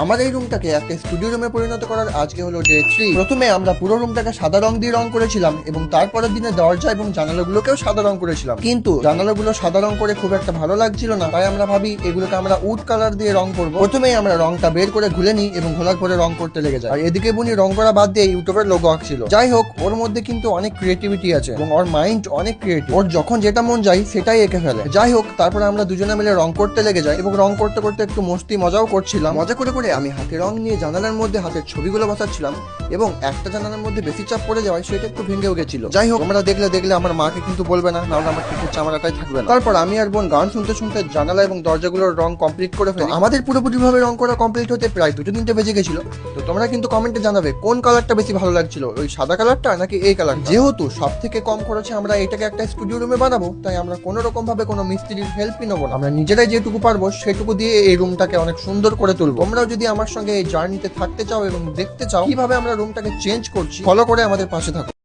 আমার এই রুমটাকে একটা স্টুডিও রুমে পরিণত করার আজকে হলো ডে 3। প্রথমে আমরা পুরো রুমটাকে সাদা রং দিয়ে রং করেছিলাম এবং তারপরের দিনে দরজা এবং জানালাগুলোকেও সাদা রং করেছিলাম, কিন্তু জানালাগুলো সাদা রং করে খুব একটা ভালো লাগছিল না, তাই আমরা ভাবি এগুলোকে আমরা উড কালার দিয়ে রং করবো। প্রথমেই আমরা রংটা বের করে ঘুলে নিই এবং ঘোলার পরে রং করতে লেগে যায়। আর এদিকে বুনি রং করা বাদ দিয়ে ইউটিউবের লোগো আঁকছিল। যাই হোক, ওর মধ্যে কিন্তু অনেক ক্রিয়েটিভিটি আছে এবং ওর মাইন্ড অনেক ক্রিয়েটিভ, ওর যখন যেটা মন যায় সেটাই এঁকে ফেলে। যাই হোক, তারপরে আমরা দুজনে মিলে রং করতে লেগে যাই এবং রং করতে করতে একটু মস্তি মজাও করছিলাম। মজা করে করে আমি হাতে রং নিয়ে জানালার মধ্যে হাতের ছবিগুলো বসাচ্ছিলাম এবং একটা জানালার মধ্যে বেশি চাপ পড়ে যাওয়ায় সেটা একটু ভেঙেও গেছিল। যাই হোক, আমরা দেখলে আমার মাকে কিন্তু বলবে না, নাহলে আমার পিঠের চামড়াটাই থাকবে না। তারপর আমি আর বোন গান শুনতে শুনতে জানালা এবং দরজাগুলোর রং কমপ্লিট করে ফেলি। আমাদের পুরোপুরি ভাবে রং করা কমপ্লিট হতে প্রায় 2-3টে বেজে গেছিল। তো তোমরা কিন্তু কমেন্টে জানাবে কোন কালারটা বেশি ভালো লাগছিল, ওই সাদা কালারটা নাকি এই কালার। যেহেতু সব থেকে কম খরচে আমরা এটাকে একটা স্টুডিও রুমে বানাবো, তাই আমরা কোনো রকম ভাবে কোনো মিস্ত্রির হেল্পই নেবো না। আমরা নিজেরাই যেটুকু পারবো সেটুকু দিয়ে এই রুমটাকে অনেক সুন্দর করে তুলবো। তোমরাও যদি আমার সঙ্গে এই জার্নিতে থাকতে চাও এবং দেখতে চাও কিভাবে আমরা রুমটাকে চেঞ্জ করছি, ফলো করে আমাদের পাশে থাকো।